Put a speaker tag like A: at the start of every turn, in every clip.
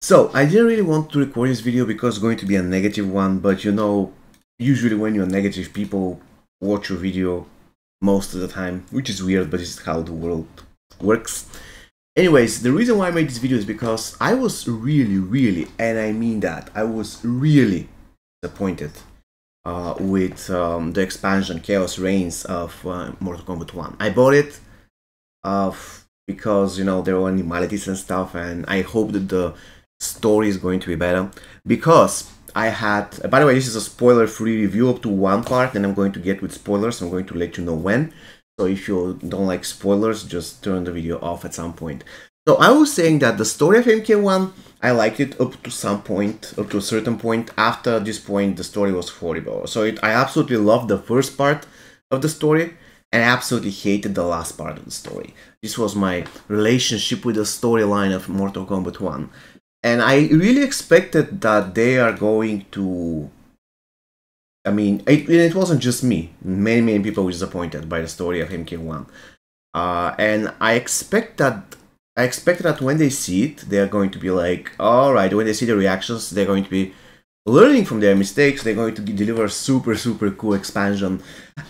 A: So, I didn't really want to record this video because it's going to be a negative one, but you know, usually when you're negative, people watch your video most of the time, which is weird, but this is how the world works. Anyways, the reason why I made this video is because I was really, and I mean that, I was really disappointed with the expansion Khaos Reigns of Mortal Kombat 1. I bought it because, you know, there were animalities and stuff, and I hope that the story is going to be better, because I had, by the way, this is a spoiler-free review up to one part, and I'm going to get with spoilers. I'm going to let you know when. So if you don't like spoilers, just turn the video off at some point. So I was saying that the story of MK1, I liked it up to some point, up to a certain point. After this point, the story was horrible. So I absolutely loved the first part of the story, and I absolutely hated the last part of the story. This was my relationship with the storyline of Mortal Kombat 1. And I really expected that they are going to... I mean, it wasn't just me. Many people were disappointed by the story of MK1. And I expected that when they see it, they're going to be like, alright, when they see the reactions, they're going to be learning from their mistakes, they're going to deliver super cool expansion.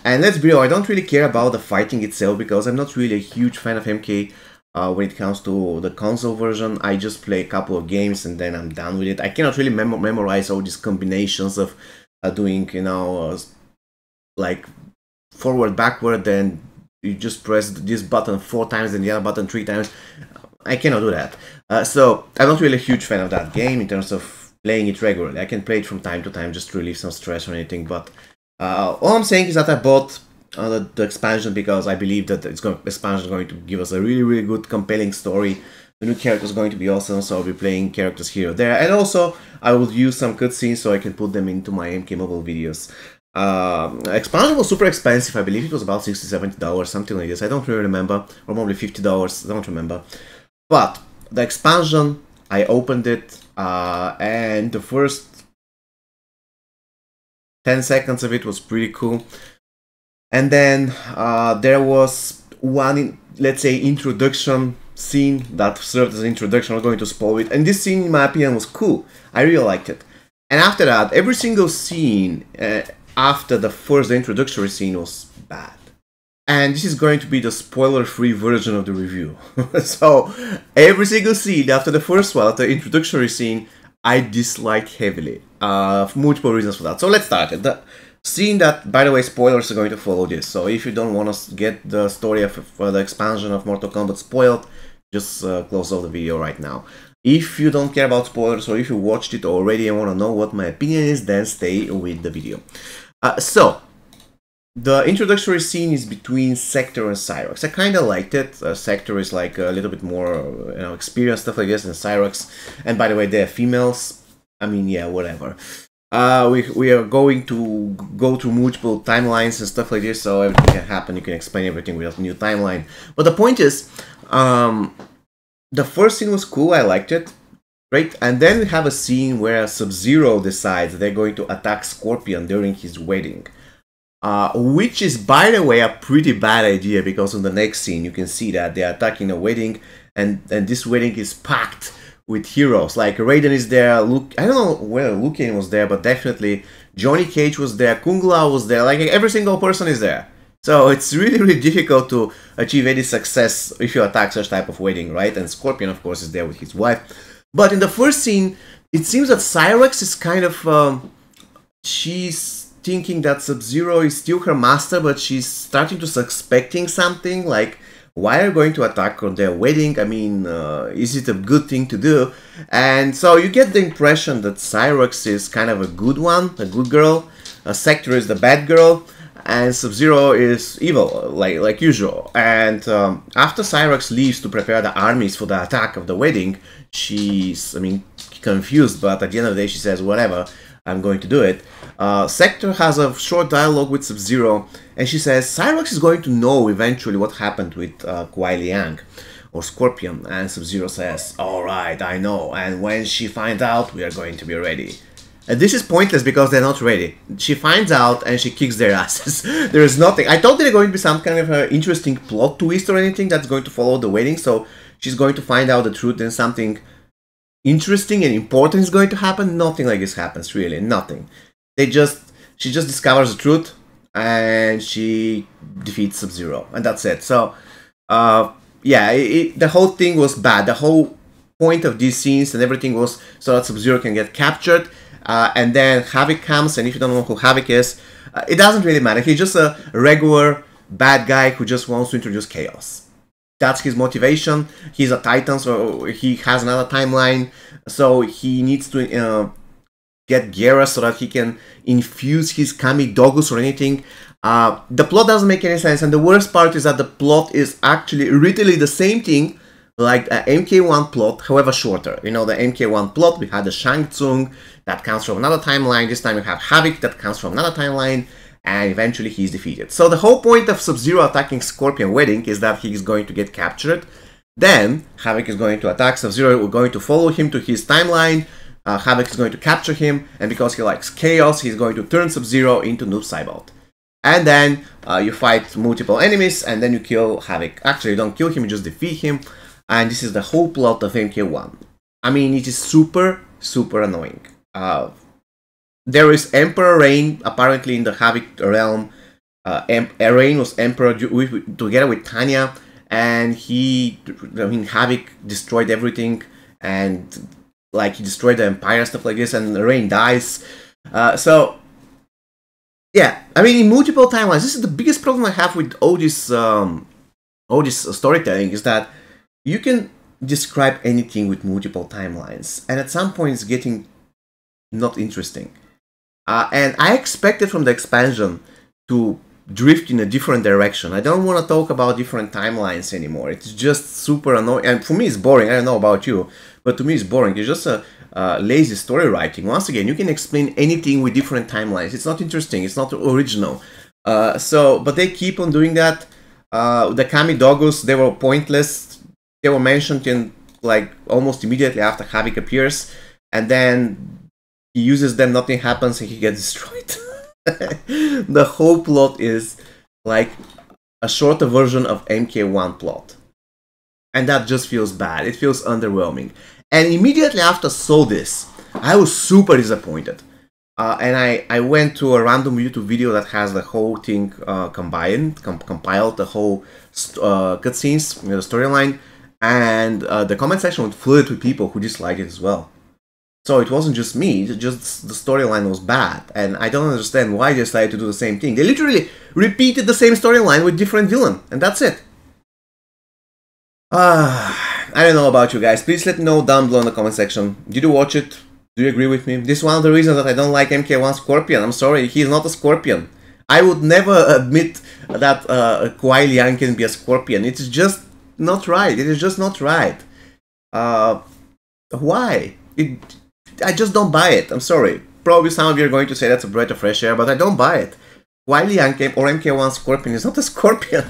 A: And let's be real, I don't really care about the fighting itself, because I'm not really a huge fan of MK. When it comes to the console version, I just play a couple of games and then I'm done with it. I cannot really memorize all these combinations of doing, you know, like forward, backward, then you just press this button 4 times and the other button 3 times. I cannot do that. So I'm not really a huge fan of that game in terms of playing it regularly. I can play it from time to time just to relieve some stress or anything, but all I'm saying is that I bought the expansion because I believe that expansion is going to give us a really good, compelling story. The new character is going to be awesome, so I'll be playing characters here or there, and also I will use some cutscenes so I can put them into my mkmobile videos. Expansion was super expensive. I believe it was about $60–70, something like this. I don't really remember, or probably $50. I don't remember. But the expansion, I opened it, and the first 10 seconds of it was pretty cool. And then there was one, let's say, introduction scene that served as an introduction. I'm not going to spoil it. And this scene, in my opinion, was cool. I really liked it. And after that, every single scene after the introductory scene was bad. And this is going to be the spoiler-free version of the review. So, every single scene after the first one, after the introductory scene, I disliked heavily. Multiple reasons for that. So let's start it. Seeing that, by the way, spoilers are going to follow this, so if you don't want to get the story of the expansion of Mortal Kombat spoiled, just close off the video right now. If you don't care about spoilers, or if you watched it already and want to know what my opinion is, then stay with the video. So, the introductory scene is between Sector and Cyrax. I kind of liked it. Sector is like a little bit more, you know, experienced stuff like this than Cyrax. And by the way, they're females. I mean, yeah, whatever. We are going to go through multiple timelines and stuff like this, so everything can happen. You can explain everything with a new timeline. But the point is, the first scene was cool. I liked it, right? And then we have a scene where Sub-Zero decides they're going to attack Scorpion during his wedding, which is, by the way, a pretty bad idea, because in the next scene you can see that they're attacking a wedding, and this wedding is packed with heroes. Like Raiden is there, Luke, I don't know whether Liu Kang was there, but definitely Johnny Cage was there, Kung Lao was there, like every single person is there. So it's really difficult to achieve any success if you attack such type of wedding, right? And Scorpion, of course, is there with his wife. But in the first scene, it seems that Cyrax is kind of, she's thinking that Sub-Zero is still her master, but she's starting to suspecting something, like, why are you going to attack on their wedding? I mean, is it a good thing to do? And so you get the impression that Cyrax is kind of a good one, a good girl, Sector is the bad girl, and Sub-Zero is evil, like usual. And after Cyrax leaves to prepare the armies for the attack of the wedding, she's, I mean, confused, but at the end of the day she says, whatever, I'm going to do it. Sector has a short dialogue with Sub-Zero, and she says Cyrax is going to know eventually what happened with Kuai Liang, or Scorpion, and Sub-Zero says, alright, I know, and when she finds out, we are going to be ready. And this is pointless because they're not ready. She finds out and she kicks their asses. There is nothing. I thought there's going to be some kind of an interesting plot twist or anything that's going to follow the wedding, so she's going to find out the truth and something interesting and important is going to happen. Nothing like this happens, really, nothing. She just discovers the truth and she defeats Sub-Zero, and that's it. So, yeah, the whole thing was bad. The whole point of these scenes and everything was so that Sub-Zero can get captured, and then Havoc comes, and if you don't know who Havoc is, it doesn't really matter. He's just a regular bad guy who just wants to introduce chaos. That's his motivation. He's a Titan, so he has another timeline, so he needs to get Gera so that he can infuse his Kami Dogus or anything. The plot doesn't make any sense, and the worst part is that the plot is actually literally the same thing like the MK1 plot, however shorter. You know, the MK1 plot, we had the Shang Tsung that comes from another timeline. This time we have Havoc that comes from another timeline, and eventually he's defeated. So the whole point of Sub-Zero attacking Scorpion Wedding is that he's going to get captured. Then Havoc is going to attack Sub-Zero. We're going to follow him to his timeline. Havoc is going to capture him, and because he likes chaos, he's going to turn Sub-Zero into Noob Saibot. And then you fight multiple enemies, and then you kill Havoc. Actually, you don't kill him, you just defeat him. And this is the whole plot of MK1. I mean, it is super, super annoying. There is Emperor Reign, apparently in the Havoc realm. Reign was Emperor together with Tanya, and Havoc destroyed everything, and like he destroyed the Empire, stuff like this, and Reign dies. So, yeah, I mean, in multiple timelines, this is the biggest problem I have with all this storytelling, is that you can describe anything with multiple timelines, and at some point it's getting not interesting. And I expected from the expansion to drift in a different direction. I don't want to talk about different timelines anymore. It's just super annoying, and for me it's boring. I don't know about you, but to me it's boring. It's just a lazy story writing. Once again, you can explain anything with different timelines. It's not interesting. It's not original. But they keep on doing that. The Kami Dogus, they were pointless. They were mentioned in like almost immediately after Havoc appears, and then he uses them, nothing happens, and he gets destroyed. The whole plot is like a shorter version of MK1 plot, and that just feels bad. It feels underwhelming. And immediately after I saw this, I was super disappointed. And I went to a random YouTube video that has the whole thing compiled, the whole cutscenes, the storyline, and the comment section was flooded with people who disliked it as well. So it wasn't just me, just the storyline was bad, and I don't understand why they decided to do the same thing. They literally repeated the same storyline with different villain, and that's it. I don't know about you guys. Please let me know down below in the comment section. Did you watch it? Do you agree with me? This is one of the reasons that I don't like MK1 Scorpion. I'm sorry, he's not a Scorpion. I would never admit that Kuai Liang can be a Scorpion. It's just not right. It is just not right. Why? I just don't buy it. I'm sorry. Probably some of you are going to say that's a breath of fresh air, but I don't buy it. Kuai Liang or MK1 Scorpion is not a Scorpion.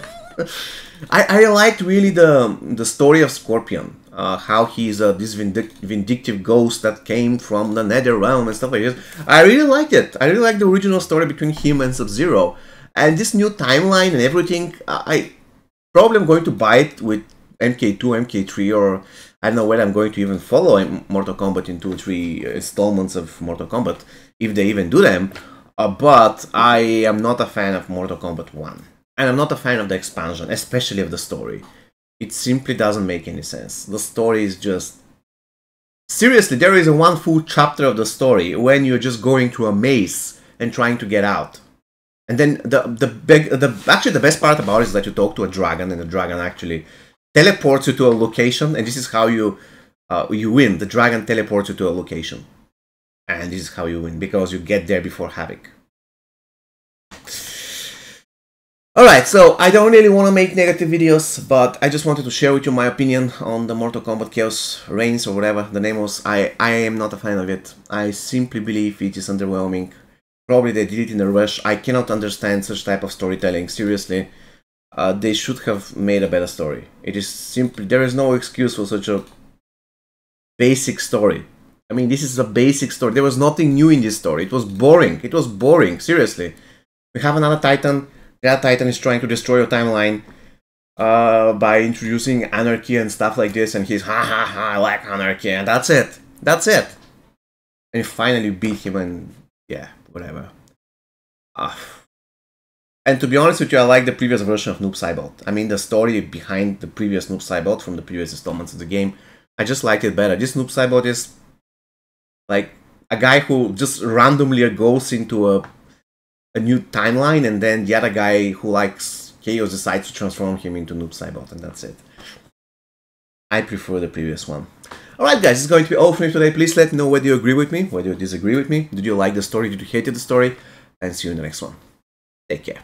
A: I liked really the story of Scorpion. How he's this vindictive ghost that came from the Nether Realm and stuff like this. I really liked it. I really liked the original story between him and Sub-Zero. And this new timeline and everything, I probably am going to buy it with MK2, MK3, or I don't know whether I'm going to even follow Mortal Kombat in 2 or 3 installments of Mortal Kombat, if they even do them. But I am not a fan of Mortal Kombat 1. And I'm not a fan of the expansion, especially of the story. It simply doesn't make any sense. The story is just... Seriously, there is a one full chapter of the story when you're just going through a maze and trying to get out. And then actually the best part about it is that you talk to a dragon, and the dragon actually teleports you to a location, and this is how you win. The dragon teleports you to a location. And this is how you win, because you get there before Havoc. Alright, so I don't really want to make negative videos, but I just wanted to share with you my opinion on the Mortal Kombat Khaos Reigns, or whatever the name was. I am not a fan of it. I simply believe it is underwhelming. Probably they did it in a rush. I cannot understand such type of storytelling, seriously. They should have made a better story. It is simply, there is no excuse for such a basic story. I mean, this is a basic story. There was nothing new in this story. It was boring. It was boring, seriously. We have another Titan. That Titan is trying to destroy your timeline by introducing anarchy and stuff like this, and he's ha ha ha, I like anarchy, and that's it. That's it. And you finally beat him, and yeah, whatever. And to be honest with you, I like the previous version of Noob Saibot. I mean, the story behind the previous Noob Saibot from the previous installments of the game, I just liked it better. This Noob Saibot is like a guy who just randomly goes into a new timeline, and then the other guy who likes Chaos decides to transform him into Noob Saibot, and that's it. I prefer the previous one. Alright guys, it's going to be all for me today. Please let me know whether you agree with me, whether you disagree with me. Did you like the story? Did you hate the story? And see you in the next one. Take care.